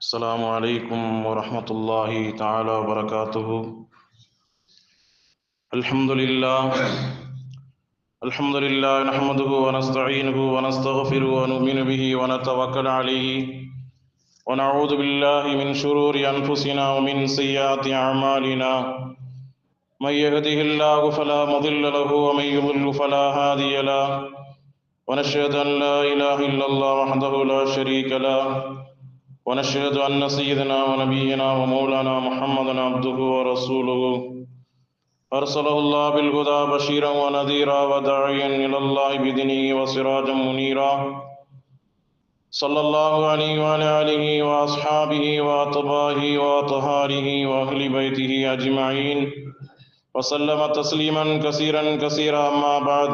السلام عليكم ورحمة الله تعالى وبركاته. الحمد لله نحمده ونستعينه ونستغفره ونؤمن به ونتوكل عليه ونعوذ بالله من شرور أنفسنا ومن سيئات أعمالنا. من يهده الله فلا مضل له ومن يضلل فلا هادي له، ونشهد أن لا إله إلا الله وحده لا شريك له، ونشهد أن سيدنا ونبينا ومولانا محمدا عبده ورسوله أرسله الله بالهدى بشيرا ونذيرا وداعيا إلى الله بإذنه وسراجا منيرا. صلى الله عليه وعلى آله وأصحابه وأتباعه وأطهاره وأهل بيته أجمعين وسلم تسليما كثيرا كثيرا. أما بعد،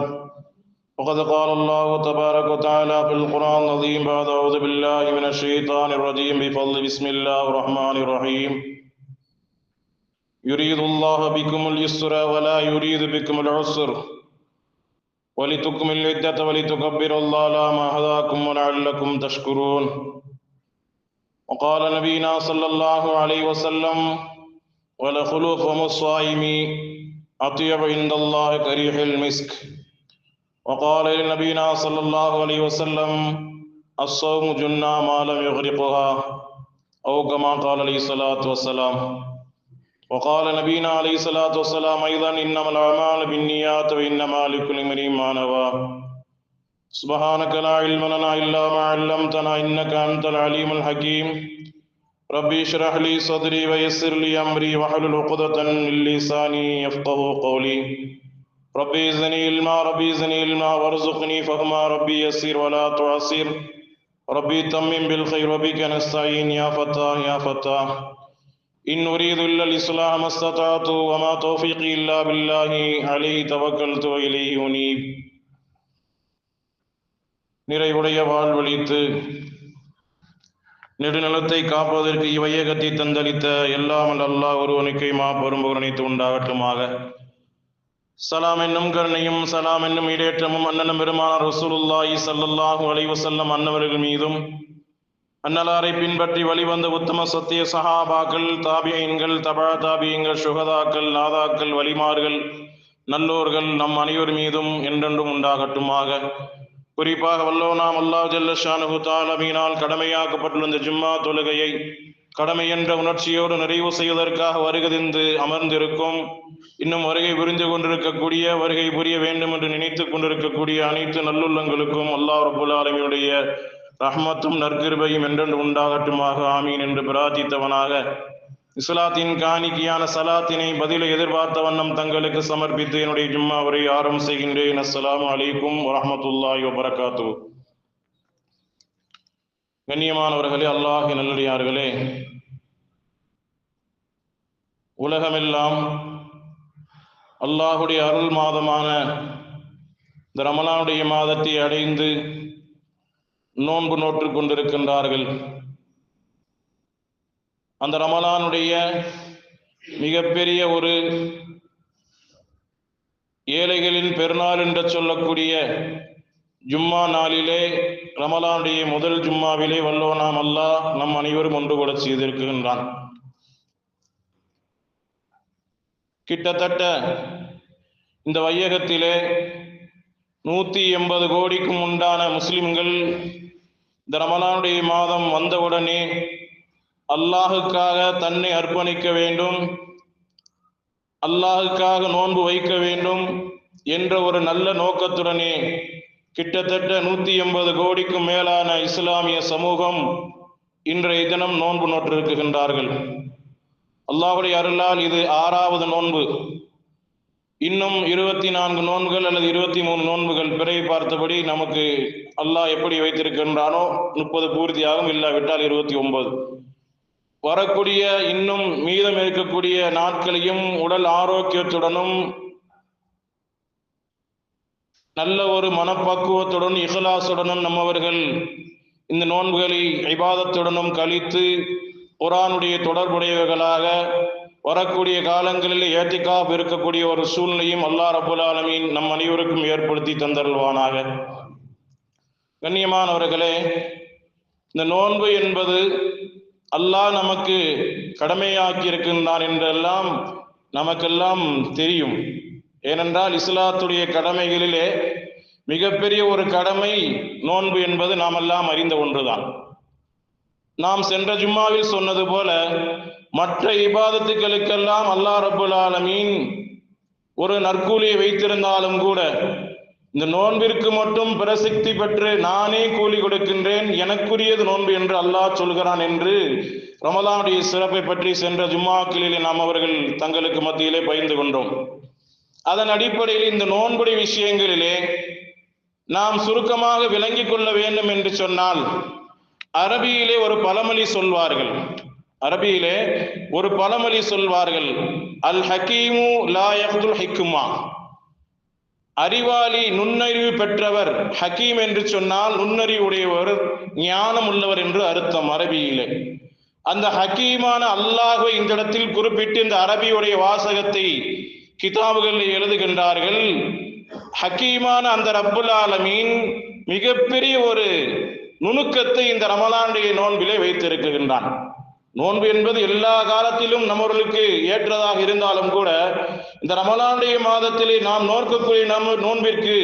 وقد قال الله تبارك وتعالى في القرآن العظيم بعد أعوذ بالله من الشيطان الرجيم بفضل بسم الله الرحمن الرحيم. يريد الله بكم اليسر ولا يريد بكم العسر ولتكملوا العدة ولتكبروا الله على ما هداكم ولعلكم تشكرون. وقال نبينا صلى الله عليه وسلم: ولخلوف الصائم أطيب عند الله كريح المسك. وقال لنبينا صلى الله عليه وسلم: الصوم جنة ما لم يغرقها، أو كما قال عليه الصلاة والسلام. وقال نبينا عليه الصلاة والسلام أيضا: إنما الأعمال بالنيات وإنما لكل امرئ ما نوى. سبحانك لا علم لنا إلا ما علمتنا إنك أنت العليم الحكيم. ربي اشرح لي صدري ويسر لي أمري واحلل عقدة من لساني يفقهوا قولي. ربي زدني علما وارزقني فهما. ربي يسر ولا تعسر، ربي تمم بالخير وبك نستعين يا فتاح يا فتاح. إن أريد إلا الإصلاح ما استطعت وما توفيقي إلا بالله عليه توكلت وإليه أنيب. நிறைவுடைய வாழ்வழித்து நெடுநிலத்தை காப்பதற்கு இவையகத்தை தந்தளித்த எல்லாமல் அல்லாஹ் ஒருவனுக்கே மாபெரும் புகழனைத்து உண்டாகட்டுமாக. சலாம் என்னும் கருணையும் சலாம் என்னும் ஈடேற்றமும் அண்ணனும் பெருமானார் ரசூலுல்லாஹி ஸல்லல்லாஹு அலைஹி வஸல்லம் அன்னவர்கள் மீதும், அன்னலாரை பின்பற்றி வழிவந்த உத்தம சத்திய சஹாபாக்கள், தாபியீன்கள், தபா தாபியீன்கள், சுஹதாக்கள், நாதாக்கள், வலிமார்கள், நல்லோர்கள் நம் அனைவர் மீதும் என்றென்றும் உண்டாகட்டுமாக. குறிப்பாக வல்லோனாம் அல்லாஹ் ஜல்ல ஷானுஹு தஆலாவினால் கடமையாக்கப்பட்டுள்ள இந்த ஜும்மா தொழுகையை கடமை என்ற உணர்ச்சியோடு நிறைவு செய்வதற்காக வருகதிந்து அமர்ந்திருக்கும், இன்னும் வருகை புரிந்து கொண்டிருக்கக்கூடிய, வருகை புரிய வேண்டும் என்று நினைத்து கொண்டிருக்கக்கூடிய அனைத்து நல்லுள்ளங்களுக்கும் அல்லாஹ் ரப்புல் ஆலமீனுடைய ரஹ்மத்தும் நற்கிருபையும் என்றென்று உண்டாகட்டுமாக. ஆமீன் என்று பிரார்த்தித்தவனாக இஸ்லாத்தின் காணிக்கையான சலாத்தினை பதிலை எதிர்பார்த்த வண்ணம் தங்களுக்கு சமர்ப்பித்து என்னுடைய ஜும்மா உரை ஆரம்பம் செய்கின்றேன். அஸ்ஸலாமு அலைக்கும் வரஹ்மத்துல்லாஹி வபரகாத்துஹு. கண்ணியமானவர்களே, அல்லாஹ்வின் நல்லடியார்களே, உலகமெல்லாம் அல்லாஹுடைய அருள் மாதமான இந்த ரமலானுடைய மாதத்தை அடைந்து நோன்பு நோற்று கொண்டிருக்கின்றார்கள். அந்த ரமலானுடைய மிகப்பெரிய ஒரு ஏழைகளின் பெருநாள் என்று சொல்லக்கூடிய ஜும்மா நாளிலே, ரமலானுடைய முதல் ஜும்மாவிலே வல்லோனாம் அல்லாஹ் நம் அனைவரும் ஒன்று கூட செய்திருக்கின்றான். கிட்டத்தட்ட இந்த வையகத்திலே 180 கோடிக்கும் உண்டான முஸ்லிம்கள் இந்த ரமலானுடைய மாதம் வந்தவுடனே அல்லாஹுக்காக தன்னை அர்ப்பணிக்க வேண்டும், அல்லாஹுக்காக நோன்பு வைக்க வேண்டும் என்ற ஒரு நல்ல நோக்கத்துடனே கிட்டத்தட்ட 180 கோடிக்கும் மேலான இஸ்லாமிய சமூகம் இன்றைய தினம் நோன்பு நோற்றிருக்கின்றார்கள். அல்லாஹுடைய அருளால் இது 6வது நோன்பு. இன்னும் 24 நோன்புகள் அல்லது 23 நோன்புகள் பிறையை பார்த்தபடி நமக்கு அல்லாஹ் எப்படி வைத்திருக்கின்றானோ 30 பூர்த்தியாகும், இல்லாவிட்டால் 29. வரக்கூடிய இன்னும் மீதம் இருக்கக்கூடிய நாட்களையும் உடல் ஆரோக்கியத்துடனும் நல்ல ஒரு மனப்பக்குவத்துடன் இஹ்லாசுடனும் நம்மவர்கள் இந்த நோன்புகளை இபாதத்துடனும் கழித்து குர்ஆனுடைய தொடர்புடையவர்களாக வரக்கூடிய காலங்களில் ஏத்திகாஃப் இருக்கக்கூடிய ஒரு சூழ்நிலையும் அல்லாஹ் ரப்புல் ஆலமீன் நம் அனைவருக்கும் ஏற்படுத்தி தந்தருள்வானாக. கண்ணியமானவர்களே, இந்த நோன்பு என்பது அல்லாஹ் நமக்கு கடமையாக்கி இருக்கின்றான் என்றெல்லாம் நமக்கெல்லாம் தெரியும். ஏனென்றால் இஸ்லாத்துடைய கடமைகளிலே மிகப்பெரிய ஒரு கடமை நோன்பு என்பது நாம் எல்லாம் அறிந்த ஒன்றுதான். நாம் சென்ற ஜும்மாவில் சொன்னது போல மற்ற இபாதத்துக்களுக்கெல்லாம் அல்லாஹ் ரப்புல் ஆலமீன் ஒரு நற்கூலியை வைத்திருந்தாலும் கூட இந்த நோன்பிற்கு மட்டும் பிரசித்தி பெற்று நானே கூலி கொடுக்கின்றேன், எனக்குரியது நோன்பு என்று அல்லாஹ் சொல்கிறான் என்று ரமலானுடைய சிறப்பை பற்றி சென்ற ஜும்மாக்களிலே நாம் அவர்கள் தங்களுக்கு மத்தியிலே பகிர்ந்து கொண்டோம். அதன் அடிப்படையில் இந்த நோன்புடைய விஷயங்களிலே நாம் சுருக்கமாக விளங்கிக் கொள்ள வேண்டும் என்று சொன்னால், அரபியிலே ஒரு பழமொழி சொல்வார்கள், அல் ஹக்கீமு லா யக்துல் ஹிக்மா. அறிவாளி, நுண்ணறிவு பெற்றவர். ஹக்கீம் என்று சொன்னால் நுண்ணறிவுடையவர், ஞானம் உள்ளவர் என்று அர்த்தம் அரபியிலே. அந்த ஹக்கீமான அல்லாஹ்வை இந்த இடத்தில் குறிப்பிட்டு இந்த அரபியுடைய வாசகத்தை கிதாபுகளில் எழுதுகின்றார்கள். ஹக்கீமான அந்த ரப்புல் ஆலமீன் மிகப்பெரிய ஒரு நுணுக்கத்தை இந்த ரமலானுடைய நோன்பிலே வைத்திருக்கின்றான். நோன்பு என்பது எல்லா காலத்திலும் நம்மவர்களுக்கு ஏற்றதாக இருந்தாலும் கூட இந்த ரமலானுடைய மாதத்திலே நாம் நோக்கக்கூடிய நோன்பிற்கு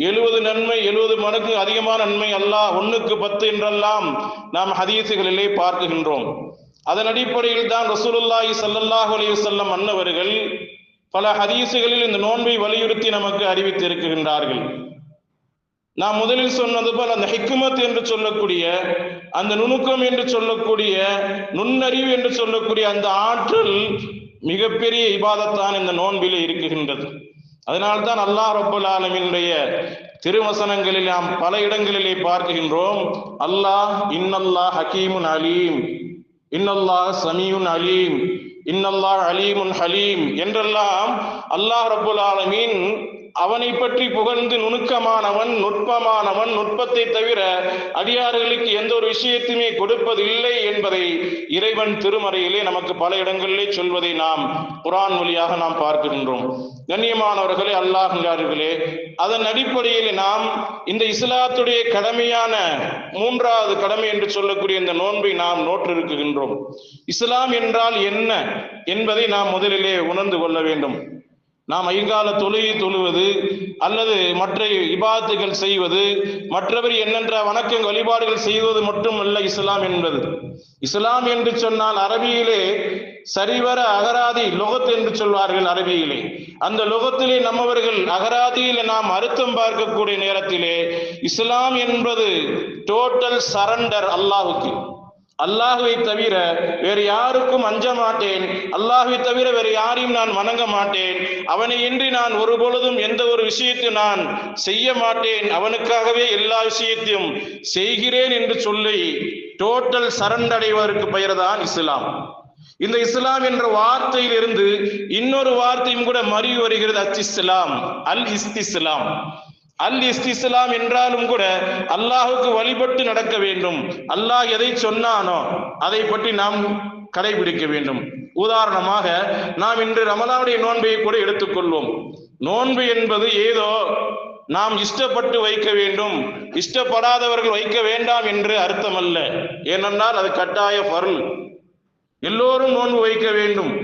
70 நன்மை, 70 மடங்கு அதிகமான நன்மை அல்லாஹ் 1க்கு 10 என்றெல்லாம் நாம் ஹதீசுகளிலே பார்க்கின்றோம். அதன் அடிப்படையில் தான் ரசூலுல்லாஹி ஸல்லல்லாஹு அலைஹி வஸல்லம் அன்னவர்கள் பல ஹதீசுகளில் இந்த நோன்பை வலியுறுத்தி நமக்கு அறிவித்திருக்கின்றார்கள். நாம் முதலில் சொன்னது போல் அந்த ஹிக்மத் என்று சொல்லக்கூடிய, அந்த நுணுக்கம் என்று சொல்லக்கூடிய, நுண்ணறிவு என்று சொல்லக்கூடிய அந்த ஆற்றல் மிகப்பெரிய இபாதத்தான் இந்த நோன்பிலே இருக்குகின்றது. அதனால்தான் அல்லாஹ் ரப்புல் ஆலமீனுடைய திருவசனங்களில் நாம் பல இடங்களிலே பார்க்கின்றோம், அல்லாஹ் இன்னல்லாஹ் ஹக்கீமுன் அலீம், இன்னல்லாஹ் சமீஉன் அலீம், இன்னல்லாஹ் அலீமுன் ஹலீம் என்றெல்லாம் அல்லாஹ் ரப்புல் ஆலமீன் அவனை பற்றி புகழ்ந்து நுணுக்கமானவன், நுட்பமானவன், நுட்பத்தை தவிர அடியார்களுக்கு எந்த ஒரு விஷயத்தையுமே கொடுப்பதில்லை என்பதை இறைவன் திருமறையிலே நமக்கு பல இடங்களிலே சொல்வதை நாம் குர்ஆன் வழியாக நாம் பார்க்கின்றோம். கண்ணியமானவர்களே, அல்லாஹ்விலே, அதன் அடிப்படையில் நாம் இந்த இஸ்லாத்துடைய கடமையான 3வது கடமை என்று சொல்லக்கூடிய இந்த நோன்பை நாம் நோற்றிருக்கின்றோம். இஸ்லாம் என்றால் என்ன என்பதை நாம் முதலிலே உணர்ந்து கொள்ள வேண்டும். நாம் ஐங்கால தொழுகை தொழுவது அல்லது மற்ற இபாதத்துகள் செய்வது, மற்றவர் என்னென்ற வணக்க வழிபாடுகள் செய்வது மட்டுமல்ல இஸ்லாம் என்பது. இஸ்லாம் என்று சொன்னால் அரபியிலே சரிவர அகராதி லொகத் என்று சொல்வார்கள் அரபியிலே. அந்த லொகத்திலே நம்மவர்கள் அகராதியிலே நாம் அர்த்தம் பார்க்கக்கூடிய நேரத்திலே இஸ்லாம் என்பது டோட்டல் சரண்டர் அல்லாஹ்வுக்கு. அல்லாஹ்வை தவிர வேறு யாருக்கும் அஞ்ச மாட்டேன், அல்லாஹ்வை தவிர வேறு யாரையும் நான் வணங்க மாட்டேன், அவனை இன்றி நான் ஒரு பொழுதும் எந்த ஒரு விஷயத்தையும் நான் செய்ய மாட்டேன், அவனுக்காகவே எல்லா விஷயத்தையும் செய்கிறேன் என்று சொல்லி டோட்டல் சரண்டடைவதற்கு பெயர்தான் இஸ்லாம். இந்த இஸ்லாம் என்ற வார்த்தையில் இருந்து இன்னொரு வார்த்தையும் கூட மறி வருகிறது, அச்சிஸ்லாம், அல் இஸ்திஸ்லாம். அல் இஸ்திஸ்லாம் என்றாலும் கூட அல்லாஹுக்கு வழிபட்டு நடக்க வேண்டும். அல்லாஹ் எதை சொன்னானோ அதை பற்றி நாம் கடைபிடிக்க வேண்டும். உதாரணமாக நாம் இன்று ரமலானுடைய நோன்பை கூட எடுத்துக்கொள்வோம். நோன்பு என்பது ஏதோ நாம் இஷ்டப்பட்டு வைக்க வேண்டும், இஷ்டப்படாதவர்கள் வைக்க வேண்டாம் என்று அர்த்தம் அல்ல. ஏனென்றால் அது கட்டாய ஃபர்ல். எல்லோரும் நோன்பு வைக்க வேண்டும்.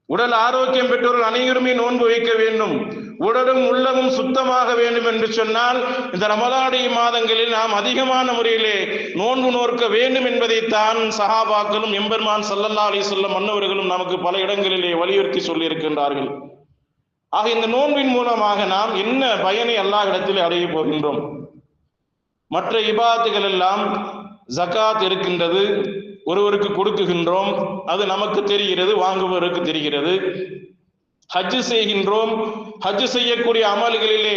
உடல் ஆரோக்கியம் பெற்றவர்கள் அனைவருமே நோன்பு வைக்க வேண்டும். உடலும் உள்ளமும் சுத்தமாக வேண்டும் என்று சொன்னால் இந்த ரமலானுடைய மாதங்களில் நாம் அதிகமான முறையிலே நோன்பு நோக்க வேண்டும் என்பதைத்தான் சஹாபாக்களும் எம்பெருமான் ஸல்லல்லாஹு அலைஹி வஸல்லம் அன்னவர்களும் நமக்கு பல இடங்களிலே வலியுறுத்தி சொல்லி இருக்கின்றார்கள். ஆக இந்த நோன்பின் மூலமாக நாம் என்ன பயனை அல்லாஹ் இடத்தில் அடைய போகின்றோம்? மற்ற இபாதத்துகள் எல்லாம் ஜகாத் இருக்கின்றது, ஒருவருக்கு கொடுக்குகின்றோம், அது நமக்கு தெரிகிறது, வாங்குபவருக்கு தெரிகிறது. ஹஜ் செய்கின்றோம், ஹஜ் செய்யக்கூடிய அமல்களிலே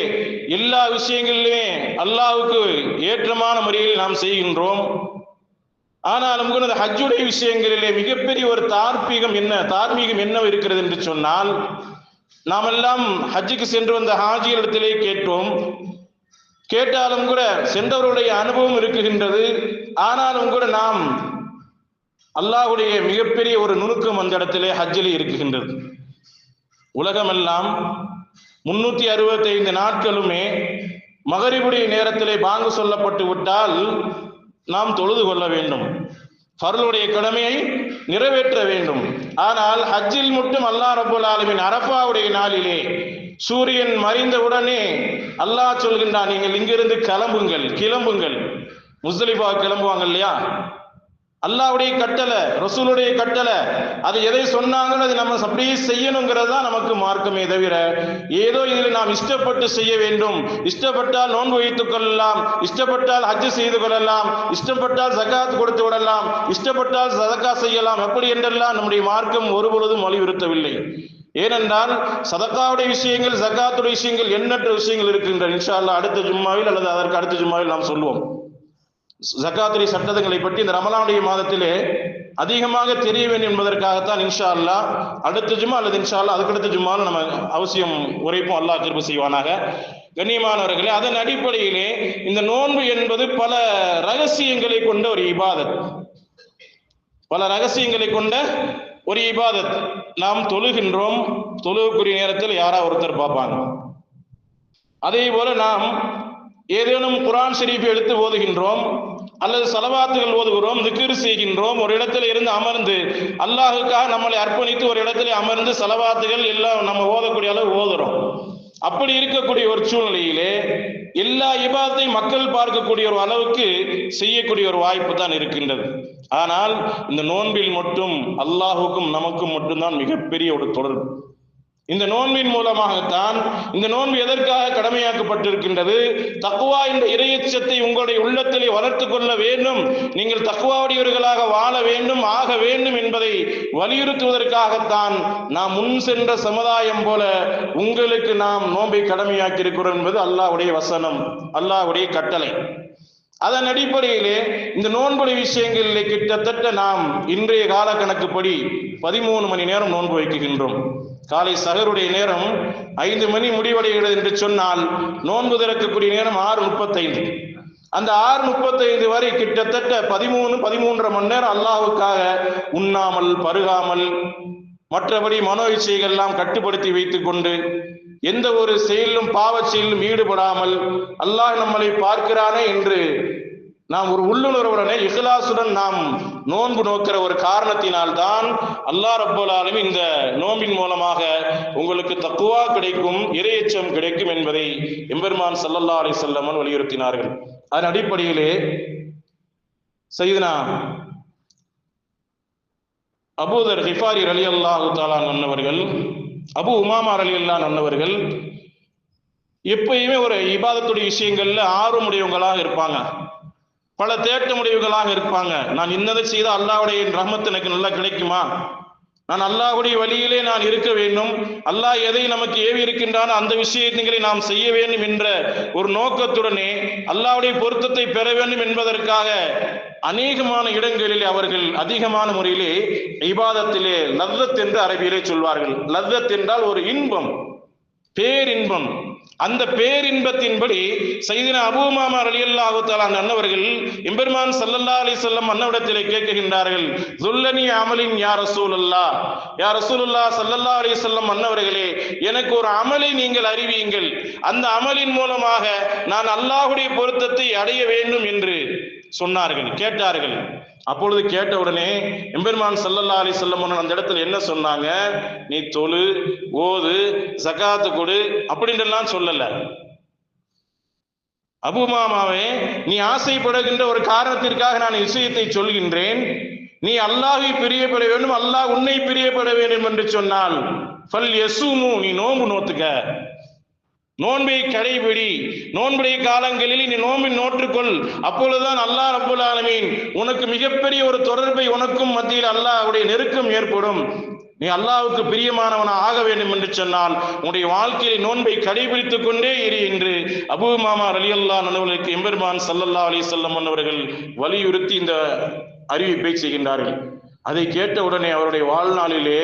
எல்லா விஷயங்களிலுமே அல்லாஹ்வுக்கு ஏற்றமான முறையில் நாம் செய்கின்றோம். ஆனாலும் கூட அந்த ஹஜ்ஜுடைய விஷயங்களிலே மிகப்பெரிய ஒரு தார்மீகம் என்ன இருக்கிறது என்று சொன்னால், நாம் எல்லாம் ஹஜ்ஜுக்கு சென்று வந்த ஹாஜிகளிடத்திலே கேட்டாலும் கூட சென்றவருடைய அனுபவம் இருக்குகின்றது. ஆனாலும் கூட நாம் அல்லாஹ்வுடைய மிகப்பெரிய ஒரு நுணுக்கம் அந்த இடத்திலே ஹஜ்ஜிலே இருக்குகின்றது. உலகமெல்லாம் 365 நாட்களுமே மகரிபுடைய நேரத்திலே பாங்கு சொல்லப்பட்டு விட்டால் நாம் தொழுது கொள்ள வேண்டும். ஃபர்லுடைய கடமையை நிறைவேற்ற வேண்டும். ஆனால் ஹஜ்ஜில் மட்டும் அல்லாஹ் ரப்பல் ஆலமீன் அரஃபாவுடைய நாளிலே சூரியன் மறைந்தவுடனே அல்லாஹ் சொல்கின்றான், நீங்கள் இங்கிருந்து கிளம்புங்கள். முஸ்தலிஃபா கிளம்புவாங்க இல்லையா, அல்லாஹ்வுடைய கட்டளை, ரசூலுடைய கட்டளை. அது எதை சொன்னாங்களோ அது நம்ம அப்படியே செய்யணுங்கிறது தான் நமக்கு மார்க்கமே தவிர ஏதோ இதில் நாம் இஷ்டப்பட்டு செய்ய வேண்டும், இஷ்டப்பட்டால் நோன்பு வைத்துக் கொள்ளலாம், இஷ்டப்பட்டால் ஹஜ் செய்து கொள்ளலாம், இஷ்டப்பட்டால் ஜகாத் கொடுத்து விடலாம், இஷ்டப்பட்டால் சதக்கா செய்யலாம், எப்படி என்றெல்லாம் நம்முடைய மார்க்கம் ஒருபொழுதும் வலியுறுத்தவில்லை. ஏனென்றால் சதக்காவுடைய விஷயங்கள், ஜகாத்துடைய விஷயங்கள், எண்ணற்ற விஷயங்கள் இருக்கின்றன. இன்ஷா அல்லாஹ் அடுத்த ஜும்மாவில் அல்லது அதற்கு அடுத்த ஜும்மாவில் நாம் சொல்வோம். ஜகாத்துடைய சட்டங்களை பற்றி இந்த ரமலானுடைய மாதத்திலே அதிகமாக தெரிய வேண்டும் என்பதற்காகத்தான் இன்ஷா அல்லாஹ் அடுத்த ஜும்மா அல்லது இன்ஷா அல்லாஹ் அதுக்கடுத்த ஜும்மாவில் நம்ம அவசியம் உரைப்போம். அல்லாஹ் கிருபை செய்வானாக. கண்ணியமானவர்களே, அதன் அடிப்படையிலே இந்த நோன்பு என்பது பல ரகசியங்களை கொண்ட ஒரு இபாதத், ஒரு இபாதத். நாம் தொழுகின்றோம், தொழுகக்கூடிய நேரத்தில் யாரா ஒருத்தர் பார்ப்பாங்க. அதே போல நாம் ஏதேனும் குர்ஆன் ஷரீஃபை எடுத்து ஓதுகின்றோம் அல்லது ஸலவாத்துகள் ஓதுகிறோம், திக்ர் செய்கின்றோம், ஒரு இடத்துல இருந்து அமர்ந்து அல்லாஹ்வுக்காக நம்மளை அர்ப்பணித்து ஒரு இடத்துல அமர்ந்து ஸலவாத்துகள் எல்லாம் நம்ம ஓதக்கூடிய அளவு ஓதுறோம். அப்படி இருக்கக்கூடிய ஒரு சூழ்நிலையிலே எல்லா இபாதத்தையும் மக்கள் பார்க்கக்கூடிய ஒரு அளவுக்கு செய்யக்கூடிய ஒரு வாய்ப்பு தான் இருக்கின்றது. ஆனால் இந்த நோன்பில் மட்டும் அல்லாஹுக்கும் நமக்கும் மட்டும்தான் மிகப்பெரிய ஒரு தொடர்பு. இந்த நோன்பின் மூலமாகத்தான், இந்த நோன்பு எதற்காக கடமையாக்கப்பட்டிருக்கின்றது, தக்வா என்ற இறையச்சத்தை உங்களுடைய உள்ளத்திலே வளர்த்து கொள்ள வேண்டும், நீங்கள் தக்வாவுடையவர்களாக வாழ வேண்டும், ஆக வேண்டும் என்பதை வலியுறுத்துவதற்காகத்தான் நாம் முன் சென்ற சமுதாயம் போல உங்களுக்கு நாம் நோன்பை கடமையாக்கி இருக்கிறோம் என்பது அல்லாஹ்வுடைய வசனம், அல்லாஹ்வுடைய கட்டளை. அதன் அடிப்படையிலே இந்த நோன்புடைய விஷயங்களிலே கிட்டத்தட்ட நாம் இன்றைய கால கணக்குப்படி 13 மணி நேரம் நோன்பு வைக்கின்றோம். காலை சஹருடைய நேரம் 5 மணி முடிவடைகிறது என்று சொன்னால் நோன்பு திறக்கக்கூடிய நேரம் 6:35. அந்த 6:35 வரை கிட்டத்தட்ட 13.5 மணி நேரம் அல்லாஹ்வுக்காக உண்ணாமல் பருகாமல் மற்றபடி மனோ இச்சைகள் எல்லாம் கட்டுப்படுத்தி வைத்துக் கொண்டு எந்த ஒரு செயலிலும் பாவ செயலிலும் ஈடுபடாமல் அல்லாஹ் நம்மளை பார்க்கிறானே என்று நாம் ஒரு உள்ளுணர்வுடனே இஹ்லாசுடன் நாம் நோன்பு நோக்கிற ஒரு காரணத்தினால் தான் அல்லாஹ் ரப்பல் ஆலமீன் இந்த நோன்பின் மூலமாக உங்களுக்கு தக்வா கிடைக்கும், இறையச்சம் கிடைக்கும் என்பதை எம்பெருமான் ஸல்லல்லாஹு அலைஹி வஸல்லம் வலியுறுத்தினார்கள். அதன் அடிப்படையிலே சையதுனா அபூதர் கிஃபாரி ரலியல்லாஹு தஆலா அன்னவர்கள், அபு உமாமா ரலியல்லாஹு அன்னவர்கள் எப்பயுமே ஒரு இபாதத்துடைய விஷயங்கள்ல ஆர்வமுடையவங்களாக இருப்பாங்க, பல தேட்டமுடையவர்களாக இருப்பாங்க. நான் இன்னதை செய்தால் அல்லாஹ்வுடைய ரஹ்மத் எனக்கு நல்லா கிடைக்குமா, நான் அல்லாஹ்வுடைய வழியிலே நான் இருக்க வேண்டும், அல்லாஹ் எதை நமக்கு ஏவி இருக்கின்றானோ அந்த விஷயங்களை நாம் செய்ய வேண்டும் என்ற ஒரு நோக்கத்துடனே அல்லாஹ்வுடைய பொருத்தத்தை பெற வேண்டும் என்பதற்காக அநேகமான இடங்களிலே அவர்கள் அதிகமான முறையிலே இபாதத்திலே லzzத் என்று அரபியிலே சொல்வார்கள். லzzத் என்றால் ஒரு இன்பம், பேரின்பம். அந்த பேரின்பத்தின்படி சையதுனா அபூ உமாமா ரலியல்லாஹு தஆலா அன்னவர்கள் எம்பெருமான் ஸல்லல்லாஹு அலைஹி வஸல்லம் அன்னவிடத்திலே கேட்கின்றார்கள், ஸுல்லனி அமலின் யா ரசூலுல்லாஹ், யா ரசூலுல்லாஹ் ஸல்லல்லாஹு அலைஹி வஸல்லம் அன்னவர்களே, எனக்கு ஒரு அமலை நீங்கள் அறிவியுங்கள், அந்த அமலின் மூலமாக நான் அல்லாஹ்வுடைய பொருத்தத்தை அடைய வேண்டும் என்று சொன்னார்கள், கேட்டார்கள். அப்பொழுது கேட்டவுடனே எம்பெருமான் ஸல்லல்லாஹு அலைஹி வஸல்லம் அந்த இடத்துல என்ன சொன்னாங்க, நீ தொழு, ஓது, ஜகாத் கொடு அப்படின்றெல்லாம் சொல்லல. அபூ உமாமாவே, நீ ஆசைப்படுகின்ற ஒரு காரணத்திற்காக நான் விஷயத்தை சொல்கின்றேன், நீ அல்லாஹ்வை பிரியப்பட வேண்டும், அல்லாஹ் உன்னை பிரியப்பட வேண்டும் என்று சொன்னால் ஃபல் யஸூமு, நீ நோன்பு நோத்துக்க, நோன்பை கடைபிடி, நோன்புடைய காலங்களில் நீ நோன்பை நோற்றுக்கொள், அப்பொழுதுதான் அல்லாஹ் ரப்பல் ஆலமீன் உனக்கு மிகப்பெரிய ஒரு தொடர்பை, உனக்கும் மத்தியில் அல்லாஹ்வுடைய நெருக்கம் ஏற்படும், நீ அல்லாஹ்வுக்கு பிரியமானவனாக ஆக வேண்டும் என்று சொன்னால் உன்னுடைய வாழ்க்கையை நோன்பை கடைபிடித்துக் கொண்டே இரு என்று அபூ உமாமா ரலியல்லாஹு அன்ஹுவுக்கு எம்பெருமான் ஸல்லல்லாஹு அலைஹி வஸல்லம் அவர்கள் வலியுறுத்தி இந்த அறிவிப்பை செய்கின்றார்கள். அதை கேட்ட உடனே அவருடைய வாழ்நாளிலே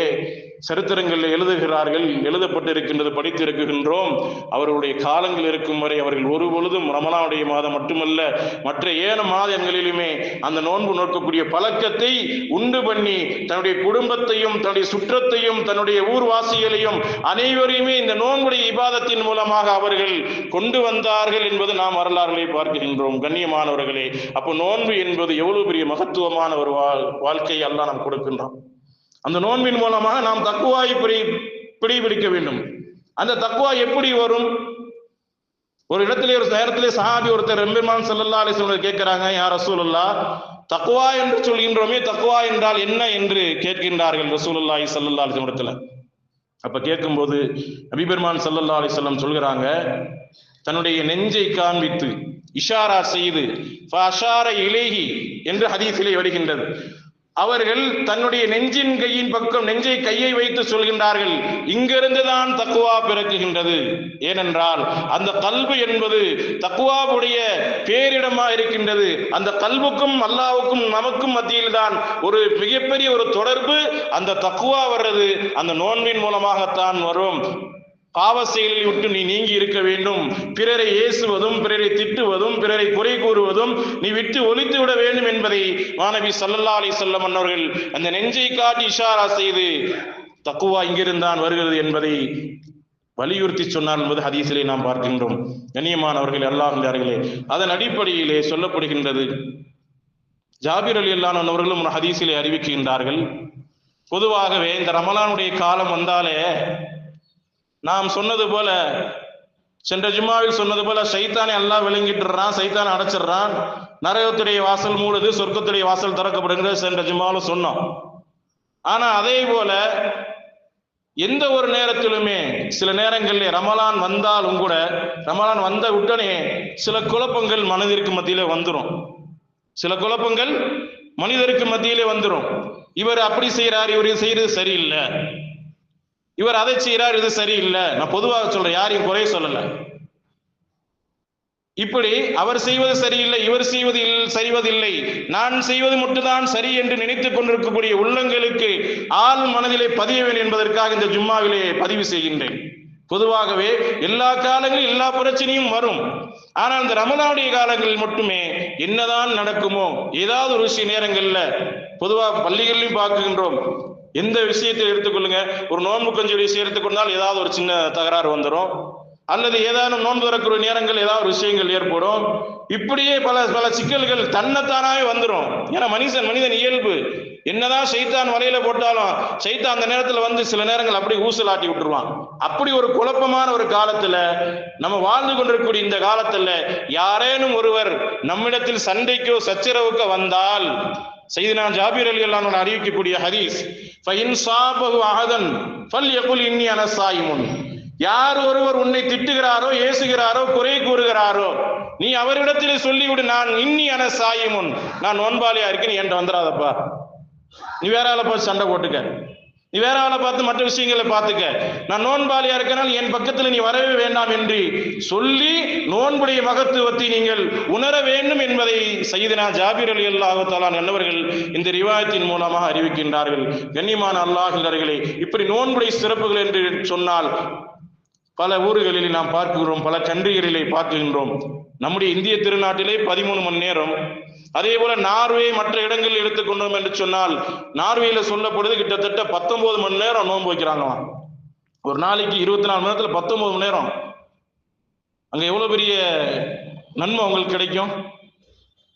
சரித்திரங்களில் எழுதுகிறார்கள், எழுதப்பட்டிருக்கின்றது, படித்திருக்கின்றோம். அவர்களுடைய காலங்கள் இருக்கும் வரை அவர்கள் ஒரு பொழுதும் ரமலானுடைய மாதம் மட்டுமல்ல மற்ற ஏன மாதங்களிலுமே அந்த நோன்பு நோக்கக்கூடிய பழக்கத்தை உண்டு பண்ணி தன்னுடைய குடும்பத்தையும் தன்னுடைய சுற்றத்தையும் தன்னுடைய ஊர்வாசிகளையும் அனைவரையுமே இந்த நோன்புடைய இபாதத்தின் மூலமாக அவர்கள் கொண்டு வந்தார்கள் என்பது நாம் வரலாறுகளை பார்க்கின்றோம். கண்ணியமானவர்களே, அப்போ நோன்பு என்பது எவ்வளவு பெரிய மகத்துவமான ஒரு வாழ்க்கையை அல்லாஹ் நாம் கொடுக்கின்றோம். அந்த நோன்பின் மூலமாக நாம் தக்குவாயை பிடிபிடிக்க வேண்டும். அந்த தக்குவா எப்படி வரும்? ஒரு இடத்திலே ஒரு நேரத்திலே சஹாபி ஒருத்தர் எம்பெருமான் ஸல்லல்லாஹு அலைஹி வஸல்லம் கேட்கிறாங்க, யா ரசூலுல்லாஹ், தக்குவா என்று சொல்கின்றோமே, தக்குவா என்றால் என்ன என்று கேட்கின்றார்கள் ரசூலுல்லாஹி ஸல்லல்லாஹு அலைஹி வஸல்லம். அப்ப கேட்கும்போது நபி பெருமான் ஸல்லல்லாஹு அலைஹி வஸல்லம் சொல்கிறாங்க, தன்னுடைய நெஞ்சை காண்பித்து இஷாரா செய்து ஃபஅஷார இலைஹி என்று ஹதீஸிலே வருகின்றது. அவர்கள் தன்னுடைய நெஞ்சின் கையின் பக்கம் நெஞ்சை கையை வைத்து சொல்கின்றார்கள், இங்கிருந்துதான் தக்குவா பிறக்குகின்றது. ஏனென்றால் அந்த கல்பு என்பது தக்குவாவுடைய பேரிடமா இருக்கின்றது. அந்த கல்புக்கும் அல்லாஹ்வுக்கும் நமக்கும் மத்தியில் தான் ஒரு மிகப்பெரிய ஒரு தொடர்பு. அந்த தக்குவா வர்றது அந்த நோன்பின் மூலமாகத்தான் வரும். பாவ செயலில் விட்டு நீ நீங்கி இருக்க வேண்டும். பிறரை ஏசுவதும் பிறரை திட்டுவதும் பிறரை குறை கூறுவதும் நீ விட்டு ஒழித்து விட வேண்டும் என்பதை மாணவி ஸல்லல்லாஹு அலைஹி வஸல்லம் அவர்கள் அந்த நெஞ்சை காட்டி இஷாரா செய்து தக்குவா இங்கிருந்தான் வருகிறது என்பதை வலியுறுத்தி சொன்னார் என்பது ஹதீஸிலே நாம் பார்க்கின்றோம். கண்ணியமானவர்களே, அல்லாஹ்விலே, அதன் அடிப்படையிலே சொல்லப்படுகின்றது. ஜாபிர் ரலியல்லாஹு அன்ஹு அவர்களும் ஒரு ஹதீஸிலே அறிவிக்கின்றார்கள், பொதுவாகவே இந்த ரமலானுடைய காலம் வந்தாலே நாம் சொன்னது போல, சென்ற ஜும்மாவில் சொன்னது போல, சைத்தானை அல்லாஹ் விளங்கிட்டுறான், சைத்தானை அடைச்சிடுறான், நரகத்துடைய வாசல் மூடுது, சொர்க்கத்துடைய வாசல் திறக்கப்படுகிறது சென்ற ஜும்மாவில் சொன்னோம். ஆனா அதே போல எந்த ஒரு நேரத்திலுமே சில நேரங்களில் ரமலான் வந்தாலும் கூட, ரமலான் வந்த உடனே சில குழப்பங்கள் மனதிற்கு மத்தியிலே வந்துடும். சில குழப்பங்கள் மனிதருக்கு மத்தியிலே வந்துடும். இவர் அப்படி செய்யறார், இவர் செய்யறது சரியில்லை, இவர் அதை செய்யறார், இது சரியில்லை. நான் பொதுவாக சொல்றேன், யாரையும் குறை சொல்லல. இப்படி அவர் செய்வது சரியில்லை, இவர் செய்வதில்லை, நான் செய்வது மட்டும்தான் சரி என்று நினைத்துக் கொண்டிருக்கக்கூடிய உள்ளங்களுக்கு ஆள் மனதிலே பதிய வேண்டும் என்பதற்காக இந்த ஜும்மாவிலே பதிவு செய்கின்றேன். பொதுவாகவே எல்லா காலங்களிலும் எல்லா பிரச்சனையும் வரும். ஆனால் இந்த ரமலானுடைய காலங்களில் மட்டுமே என்னதான் நடக்குமோ, ஏதாவது ஒரு விஷய நேரங்கள்ல பொதுவாக பள்ளிகளிலும் பார்க்கின்றோம். எந்த விஷயத்தை எடுத்துக்கொள்ளுங்க, ஒரு நோன்பு கொஞ்சம் விஷயம் எடுத்துக்கொண்டால் ஏதாவது ஒரு சின்ன தகராறு வந்துடும், அல்லது ஏதாவது நோன்பு திறக்கிற நேரங்கள் ஏதாவது ஒரு விஷயங்கள் ஏற்படும். இப்படியே பல சிக்கல்கள் தன்னைத்தானாவே வந்துடும். ஏன்னா மனிதன் இயல்பு. என்னதான் சைத்தான் வலையில போட்டாலும் சைத்தான் அந்த நேரத்துல வந்து சில நேரங்கள் அப்படி ஊசலாட்டி விட்டுருவான். அப்படி ஒரு குழப்பமான ஒரு காலத்துல நம்ம வாழ்ந்து கொண்டிருக்கக்கூடிய இந்த காலத்துல யாரேனும் ஒருவர் நம்மிடத்தில் சண்டைக்கோ சச்சரவுக்கோ வந்தால், சையதுனா ஜாபிர் ரலியல்லாஹு அன்ஹு அறிவிக்கக்கூடிய ஹதீஸ், ஃபஇன் ஸாபஹு அஹதன் ஃபல்யகுல் இன்னி அன ஸாயிமுன். யார் ஒருவர் உன்னை திட்டுகிறாரோ, ஏசுகிறாரோ, குறை கூறுகிறாரோ, நீ அவரிடத்திலே சொல்லிவிடு, நான் இன்னி அன ஸாயிமுன், நான் நோன்பாளியா இருக்கேன், என்கிட்ட வந்துடாதப்பா. நீ வேற ஆளை பார்த்து சண்டை போட்டுக்க, நீ வேற ஆளை பார்த்து மற்ற விஷயங்களை பார்த்துக்க, நான் நோன்பாளியா இருக்கனால் என் பக்கத்துல நீ வரவே வேண்டாம் என்று சொல்லி நோன்புடைய மகத்துவத்தை நீங்கள் உணர வேண்டும் என்பதை சையதுனா ஜாபிர் ரலியல்லாஹு தஆலா அன்ஹு இந்த ரிவாயத்தின் மூலமாக அறிவிக்கின்றார்கள். கண்ணியமான அல்லாஹ்வினர்களே, இப்படி நோன்புடைய சிறப்புகள் என்று சொன்னால் பல ஊர்களில் நாம் பார்க்கிறோம், பல கண்ட்ரிகளிலே பார்க்கின்றோம். நம்முடைய இந்திய திருநாட்டிலே 13 மணி நேரம், அதே போல நார்வே மற்ற இடங்களில் எடுத்துக்கொண்டோம் என்று சொன்னால் நார்வேல சொல்லப்படுது கிட்டத்தட்ட 19 மணி நேரம் நோன்பு வைக்கிறாங்களாம். ஒரு நாளைக்கு 24 மணி நேரத்துல 19 மணி நேரம். அங்க எவ்வளவு பெரிய நன்மை அவங்களுக்கு கிடைக்கும்.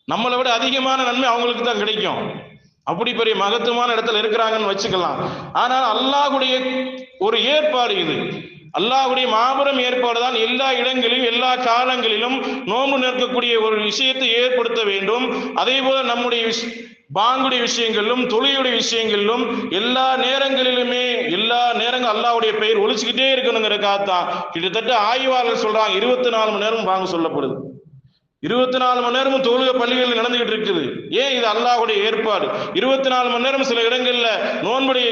நம்மளை விட அதிகமான நன்மை அவங்களுக்கு தான் கிடைக்கும். அப்படி பெரிய மகத்துவமான இடத்துல இருக்கிறாங்கன்னு வச்சுக்கலாம். ஆனால் அல்லாஹ்வுடைய ஒரு ஏற்பாடு இது. அல்லாஹ்வுடைய மாபெரும் ஏற்பாடு தான் எல்லா இடங்களிலும் எல்லா காலங்களிலும் நோன்பு நிற்கக்கூடிய ஒரு விஷயத்தை ஏற்படுத்த வேண்டும். அதே போல நம்முடைய பாங்குடைய விஷயங்களிலும் தொழுகையுடைய விஷயங்களிலும் எல்லா நேரங்களிலுமே அல்லாஹ்வுடைய பெயர் ஒழிச்சுக்கிட்டே இருக்கணுங்கிறதுக்காகத்தான் கிட்டத்தட்ட ஆய்வாளர்கள் சொல்றாங்க 24 மணி நேரம் பாங்கு சொல்லப்படுது. 24 மணி நேரமும் தொழுகை பள்ளிகளில் நடந்துகிட்டு இருக்குது. ஏன்? இது அல்லாஹ்வுடைய ஏற்பாடு. 24 மணி நேரம் சில இடங்கள்ல நோன்புடைய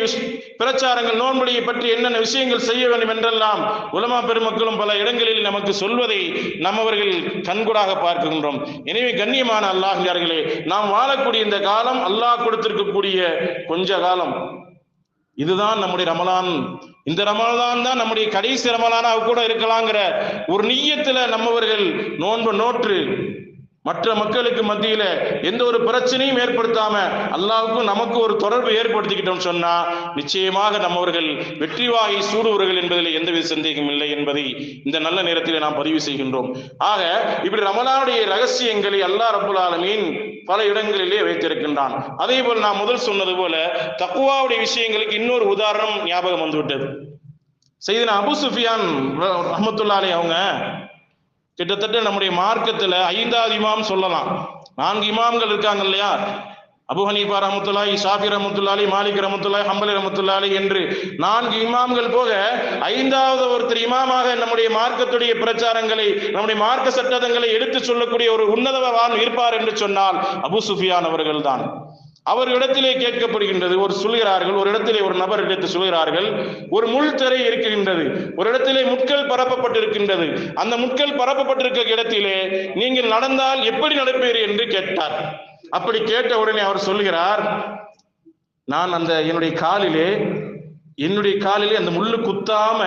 பிரச்சாரங்கள், நோன்புடைய பற்றி என்னென்ன விஷயங்கள் செய்ய வேண்டும் என்றெல்லாம் உலமா பெருமக்களும் பல இடங்களில் நமக்கு சொல்வதை நம்மவர்கள் கண்கூடாக பார்க்கின்றோம். எனவே கண்ணியமான அல்லாஹ்வினர்களே, நாம் வாழக்கூடிய இந்த காலம் அல்லாஹ் கொடுத்திருக்கக்கூடிய கொஞ்ச காலம். இதுதான் நம்முடைய ரமலான், இந்த ரமலான் தான் நம்முடைய கடைசி ரமலானாக கூட இருக்கலாங்கிற ஒரு நிய்யத்துல நம்மவர்கள் நோன்பு நோற்று மற்ற மக்களுக்கு மத்தியில எந்த ஒரு பிரச்சனையும் ஏற்படுத்தாம அல்லாஹ்வுக்கும் நமக்கு ஒரு தொடர்பு ஏற்படுத்திக்கிட்டோம் சொன்னா நிச்சயமாக நம்மவர்கள் வெற்றி வாகை சூடுவர்கள் என்பதில் எந்தவித சந்தேகம் இல்லை என்பதை இந்த நல்ல நேரத்தில் நாம் பதிவு செய்கின்றோம். ஆக இப்படி ரமலானுடைய ரகசியங்களை அல்லாஹ் ரப்புல் ஆலமீன் பல இடங்களிலே வைத்திருக்கின்றான். அதே போல் நான் முதல் சொன்னது போல தக்வாவுடைய விஷயங்களுக்கு இன்னொரு உதாரணம் ஞாபகம் வந்துவிட்டது. சையதுனா அபூ சுஃபியான் ரஹ்மத்துல்லாஹி அலைஹி அவங்க கிட்டத்தட்ட நம்முடைய மார்க்கத்துல 5வது இமாம் சொல்லலாம். 4 இமாம்கள் இருக்காங்க இல்லையா, அபூ ஹனீஃபா ரஹ்மத்துல்லாஹி, ஷாஃபி ரஹ்மத்துல்லாஹி, மாலிக் ரஹ்மத்துல்லாஹி, ஹம்பலி ரஹ்மத்துல்லாஹி என்று 4 இமாம்கள் போக 5வது ஒருத்தர் இமாமாக நம்முடைய மார்க்கத்துடைய பிரச்சாரங்களை, நம்முடைய மார்க்க சட்டங்களை எடுத்து சொல்லக்கூடிய ஒரு உன்னதவான் இருப்பார் என்று சொன்னால் அபூ சுஃபியான் அவர்கள் தான். அவர்களிடத்திலே கேட்கப்படுகின்றது, சொல்கிறார்கள், ஒரு இடத்திலே ஒரு நபர் எடுத்து சொல்கிறார்கள், ஒரு முள் திரை இருக்கின்றது, ஒரு இடத்திலே முட்கள் பரப்பப்பட்டிருக்கின்றது, அந்த முட்கள் பரப்பப்பட்டிருக்க இடத்திலே நீங்கள் நடந்தால் எப்படி நடப்பீர் என்று கேட்டார். அப்படி கேட்ட உடனே அவர் சொல்கிறார், நான் என்னுடைய காலிலே அந்த முள்ளு குத்தாம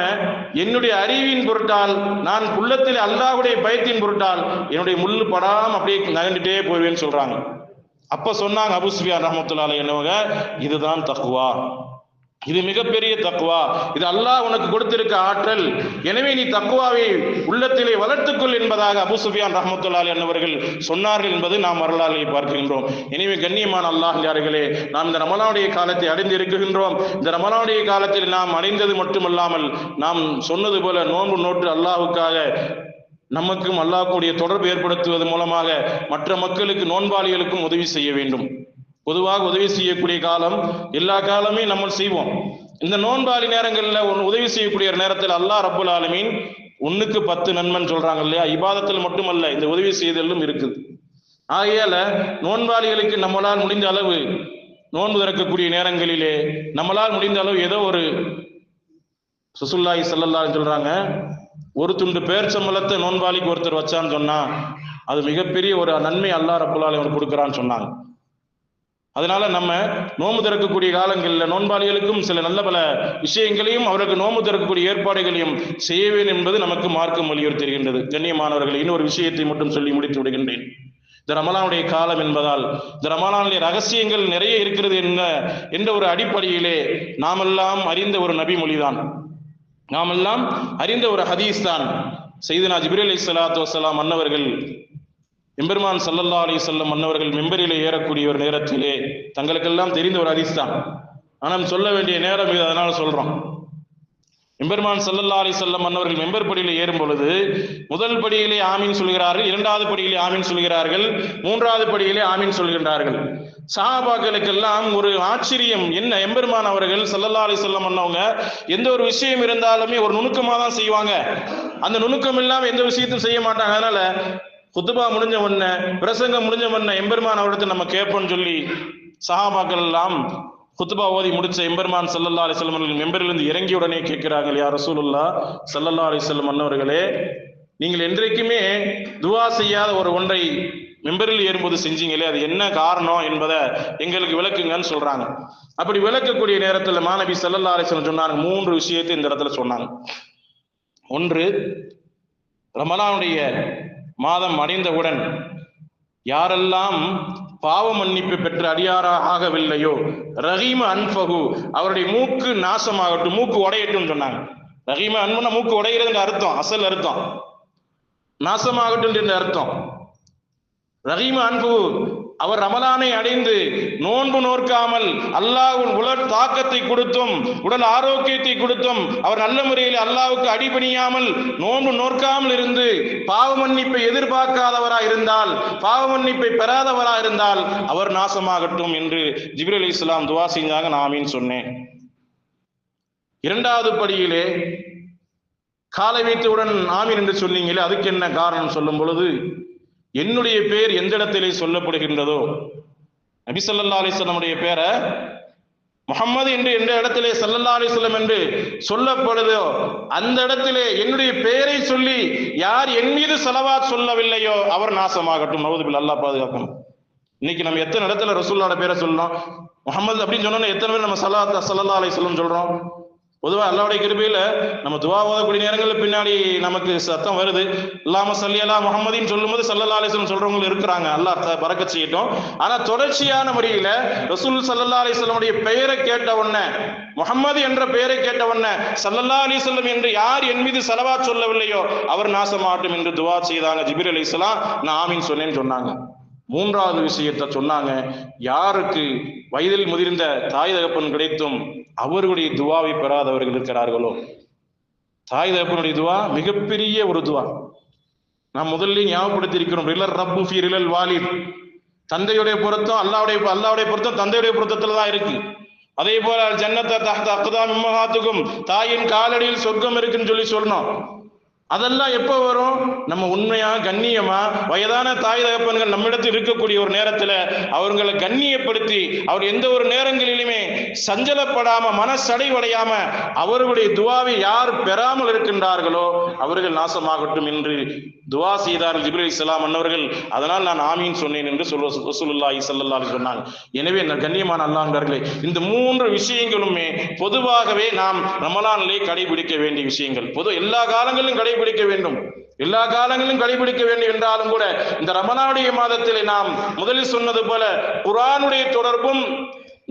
என்னுடைய அறிவின் பொருட்டால், நான் உள்ளத்திலே அல்லாஹ்வுடைய பயத்தின் பொருட்டால் என்னுடைய முள்ளு படாம அப்படியே நகர்ந்துட்டே போவேன்னு சொல்றாங்க. அப்ப சொன்னாங்க அபூ சுஃபியான் ரஹ்மத்துல்லாஹி அலைஹி, இதுதான் தக்வா, இது மிகப்பெரிய தக்வா, இது அல்லாஹ் உனக்கு கொடுத்திருக்க ஆற்றல், எனவே நீ தக்வாவை உள்ளத்திலே வளர்த்துக்கொள் என்பதாக அபூ சுஃபியான் ரஹ்மத்துல்லாஹி அலைஹி அவர்கள் சொன்னார்கள் என்பது நாம் வரலாறுகளை பார்க்கின்றோம். எனவே கண்ணியமான அல்லாஹ்வினர்களே, நாம் இந்த ரமலானுடைய காலத்தை அடைந்து இருக்கின்றோம். இந்த ரமலானுடைய காலத்தில் நாம் அடைந்தது மட்டுமல்லாமல் நாம் சொன்னது போல நோன்பு நோற்று அல்லாஹ்வுக்காக நமக்கும் அல்லாஹ்வுடைய தொடர்பு ஏற்படுத்துவது மூலமாக மற்ற மக்களுக்கு, நோன்பாளிகளுக்கும் உதவி செய்ய வேண்டும். பொதுவாக உதவி செய்யக்கூடிய காலம் எல்லா காலமே நம்ம செய்வோம். இந்த நோன்பாளி நேரங்களில் உதவி செய்யக்கூடிய நேரத்தில் அல்லாஹ் ரப்புல் ஆலமீன் 1க்கு 10 நன்மைன்னு சொல்றாங்க இல்லையா, இபாதத்தில் மட்டுமல்ல இந்த உதவி செய்தலும் இருக்குது. ஆகையால நோன்பாளிகளுக்கு நம்மளால் முடிந்த அளவு, நோன்பு திறக்கக்கூடிய நேரங்களிலே நம்மளால் முடிந்த அளவு ஏதோ ஒரு, ரசூலுல்லாஹி ஸல்லல்லாஹு அலைஹி சொல்றாங்க, ஒரு துண்டு பேர்ச்சம்பழத்தை நோன்பாளிக்கு ஒருத்தர் வச்சான்னு சொன்னா அது மிகப்பெரிய ஒரு நன்மை அல்லாஹ் ரப்புல் ஆலமீன் கொடுக்கிறான்னு சொன்னாங்க. அதனால நம்ம நோன்பு திறக்கக்கூடிய காலங்களில் நோன்பாளிகளுக்கும் சில நல்ல பல விஷயங்களையும் அவருக்கு நோன்பு திறக்கக்கூடிய ஏற்பாடுகளையும் செய்ய வேண்டும் என்பது நமக்கு மார்க்கம் வலியுறுத்துகின்றது. கண்ணியமானவர்கள், இன்னொரு விஷயத்தை மட்டும் சொல்லி முடித்து விடுகின்றேன். இந்த ரமலானுடைய காலம் என்பதால் இந்த ரமலானுடைய ரகசியங்கள் நிறைய இருக்கிறது என்ற ஒரு அடிப்படையிலே நாமெல்லாம் அறிந்த ஒரு நபி மொழிதான், நாமெல்லாம் அறிந்த ஒரு ஹதீஸ் தான். சையதுனா ஜிப்ரீல் அலைஹிஸ்ஸலாத்து வஸ்ஸலாம் அன்னவர்கள், எம்பெருமான் ஸல்லல்லாஹு அலைஹி வஸல்லம் அன்னவர்கள் மெம்பரிலே ஏறக்கூடிய ஒரு நேரத்திலே, தங்களுக்கெல்லாம் தெரிந்த ஒரு ஹதீஸ் தான், ஆனால் சொல்ல வேண்டிய நேரம் இது, அதனால சொல்றோம். எம்பெருமான் ஸல்லல்லாஹு அலைஹி வஸல்லம் அன்னவர்கள் மெம்பர் படியிலே ஏறும் பொழுது முதல் படியிலே ஆமீன் சொல்கிறார்கள், 2வது படியிலே ஆமீன் சொல்கிறார்கள், 3வது படியிலே ஆமீன் சொல்கின்றார்கள். சஹாபாக்களுக்கெல்லாம் ஒரு ஆச்சரியம், என்ன எம்பெருமான் அவர்கள் ஸல்லல்லாஹு அலைஹி வஸல்லம் அன்னவங்க எந்த ஒரு விஷயம் இருந்தாலுமே ஒரு நுணுக்கமா தான் செய்வாங்க, அந்த நுணுக்கம் இல்லாம எந்த விஷயத்தையும் செய்ய மாட்டாங்க. அதனால குத்துபா முடிஞ்ச உடனே, பிரசங்கம் முடிஞ்ச உடனே எம்பெருமான் அவர்கிட்ட நம்ம கேட்போம்னு சொல்லி சஹாபாக்கள் எல்லாம் குத்துபா ஓதி முடிச்ச எம்பெருமான் ஸல்லல்லாஹு அலைஹி வஸல்லம் அவர்கள் மெம்பரிலிருந்து இறங்கிய உடனே கேட்கிறார்கள், யா ரசூலுல்லாஹ் ஸல்லல்லாஹு அலைஹி வஸல்லம் அன்னவர்களே, நீங்கள் என்றைக்குமே துவா செய்யாத ஒரு ஒன்றை மெம்பரில் ஏறும்போது செஞ்சீங்களே, அது என்ன காரணம் என்பதை எங்களுக்கு விளக்குங்கன்னு சொல்றாங்க. அப்படி விளக்கக்கூடிய நேரத்தில் மாநபி ஸல்லல்லாஹு அலைஹி வஸல்லம் சொன்னாங்க, 3 விஷயத்தை இந்த இடத்துல சொன்னாங்க. ஒன்று, ரமலானுடைய மாதம் அடைந்தவுடன் யாரெல்லாம் பாவ மன்னிப்பு பெற்ற அடியாராக ஆகவில்லையோ, ரஹீம அன்ஃபஹு, அவருடைய மூக்கு நாசமாகட்டும், மூக்கு உடையட்டும் சொன்னாங்க. ரஹீம அன்புனா மூக்கு உடைகிறது அர்த்தம், அசல் அர்த்தம் நாசமாகட்டும் என்ற அர்த்தம். ரஹீம அன்ஃபஹு, அவர் ரமலானை அடைந்து நோன்பு நோற்காமல் அல்லாஹ்வின் உடல் தாக்கத்தை கொடுத்தும் உடல் ஆரோக்கியத்தை கொடுத்தும் அவர் நல்ல முறையில் அல்லாஹ்வுக்கு அடிபணியாமல் நோன்பு நோற்காமல் இருந்து பாவ மன்னிப்பை எதிர்பார்க்காதவராக இருந்தால், பாவ மன்னிப்பை பெறாதவராக இருந்தால் அவர் நாசமாகட்டும் என்று ஜிப்ரீல் அலைஹிஸ்ஸலாம் துஆ செஞ்சாங்க. நான் ஆமீன் சொன்னேன். 2வது படியிலே காலை வைத்தவுடன் ஆமீன் என்று சொன்னீங்களே, அதுக்கு என்ன காரணம் சொல்லும் பொழுது, என்னுடைய பேர் எந்த இடத்திலே சொல்லப்படுகின்றதோ, நபி ஸல்லல்லாஹு அலைஹி வஸல்லமுடைய பேரை முஹம்மது என்று எந்த இடத்திலே ஸல்லல்லாஹு அலைஹி வஸல்லம் என்று சொல்லப்படுதோ அந்த இடத்திலே என்னுடைய பெயரை சொல்லி யார் என் மீது ஸலவாத் சொல்லவில்லையோ அவர் நாசமாகட்டும். நவுது பில்லாஹ், அல்லாஹ் பாதுகாக்கணும். இன்னைக்கு நம்ம எத்தனை இடத்துல ரசூலுல்லாஹ்வோட பேரை சொல்லலாம், முஹம்மது அப்படின்னு சொன்னோம்னா எத்தனை பேர் நம்ம ஸல்லல்லாஹு அலைஹி வஸல்லம் சொல்றோம்? பொதுவா அல்லாஹ்வுடைய கிருபையில நம்ம துஆ ஓதக்கூடிய நேரங்கள்ல பின்னாடி நமக்கு சத்தம் வருது, அல்லாஹும்ம ஸல்லி அலா முஹம்மதின்னு சொல்லும்போது ஸல்லல்லாஹு அலைஹி வஸல்லம் சொல்றவங்க இருக்கிறாங்க, அல்லாஹ் பரக்கத் செய்யட்டும். ஆனா தொடர்ச்சியான முறையில ரசூல் ஸல்லல்லாஹு அலைஹி வஸல்லமுடைய பெயரை கேட்ட உடனே, முஹம்மது என்ற பெயரை கேட்ட உடனே ஸல்லல்லாஹு அலைஹி வஸல்லம் என்று யார் என் மீது ஸலவாத் சொல்லவில்லையோ அவர் நாசமாகட்டும் என்று துஆ செய்தாங்க. ஜிப்ரீல் அலைஹிஸ்ஸலாம் நான் ஆமீன் சொன்னேன்னு சொன்னாங்க. மூன்றாவது விஷயத்தை சொன்னாங்க, யாருக்கு வயதில் முதிர்ந்த தாய் தகப்பன் கிடைத்தும் அவர்களுடைய துவாவை பெறாதவர்கள் இருக்கிறார்களோ, தாய் தகப்பனுடைய துவா மிகப்பெரிய ஒரு துவா. நாம் முதல்ல ஞாபகப்படுத்தி இருக்கிறோம், ரிலர் ரப்பு ஃபீ ரிலல் வாலித், தந்தையுடைய பொருத்தம் அல்லாஹ்வுடைய பொருத்தம் தந்தையுடைய பொருத்தத்துல தான் இருக்கு. அதே போல ஜன்னத்த தஹ்த அக்தாமி உம்மஹாத்துக்கும், தாயின் காலடியில் சொர்க்கம் இருக்குன்னு சொல்லி சொன்னோம். அதெல்லாம் எப்போ வரும்? நம்ம உண்மையா கண்ணியமா வயதான தாய் தகப்பன்கள் நம்மிடத்தில் இருக்கக்கூடிய ஒரு நேரத்துல அவர்களை கண்ணியப்படுத்தி அவர் எந்த ஒரு நேரங்களிலுமே சஞ்சலப்படாம மனசடைவடையாம அவர்களுடைய துவாவை யார் பெறாமல் இருக்கின்றார்களோ அவர்கள் நாசமாகட்டும் என்று துவா செய்தார்கள் ஜிப்ரீல் அலைஹிஸ்ஸலாம் அன்னவர்கள். அதனால் நான் ஆமீன் சொன்னேன் என்று ரசூலுல்லாஹி ஸல்லல்லாஹு அலைஹி சொன்னாங்க. எனவே கண்ணியமான அல்லாஹ்வினர்களே, இந்த மூன்று விஷயங்களுமே பொதுவாகவே நாம் ரமலானிலே கடைபிடிக்க வேண்டிய விஷயங்கள். எல்லா காலங்களிலும் கடைபிடிக்க வேண்டும், எல்லா காலங்களிலும் கடைபிடிக்க வேண்டும் என்றாலும் கூட இந்த ரமலானுடைய மாதத்திலே நாம் முதலில் சொன்னது போல குர்ஆனுடைய தொடர்பும்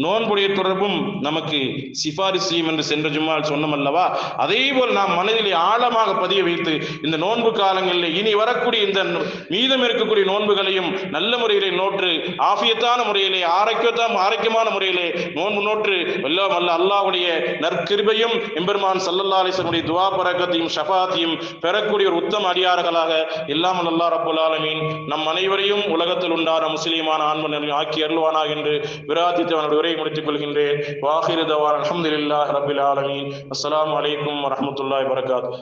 நோன்புடைய தொடர்பும் நமக்கு சிபாரிசு செய்யும் என்று சென்ற ஜும்மாவில் சொன்னோம் அல்லவா? அதே போல் நாம் மனதிலே ஆழமாக பதிய வைத்து இந்த நோன்பு காலங்களில் இனி வரக்கூடிய இந்த மீதம் இருக்கக்கூடிய நோன்புகளையும் நல்ல முறையிலே நோற்று ஆஃபியத்தான முறையிலே ஆரோக்கியமான முறையிலே நோன்பு நோற்று எல்லாம் அல்ல அல்லாஹ்வுடைய நற்கிருபையும் எம்பெருமான் ஸல்லல்லாஹு அலைஹி வஸல்லம் துஆ பரக்கத்தையும் ஷஃபாத்தையும் பெறக்கூடிய ஒரு உத்தம அடியார்களாக எல்லாம் அல்லாஹ் ரப்பல் ஆலமீன் நம் அனைவரையும் உலகத்தில் உண்டான முஸ்லிமான ஆன்ம ஆக்கி அருள்வானாக என்று பிரார்த்தித்து முடித்துக் கொள்கின்றேன். வாஹிரு தவான் அல்ஹம்துலில்லாஹி ரப்பில் ஆலமீன். அஸ்ஸலாமு அலைக்கும் வரஹ்மத்துல்லாஹி வபரகாத்துஹு.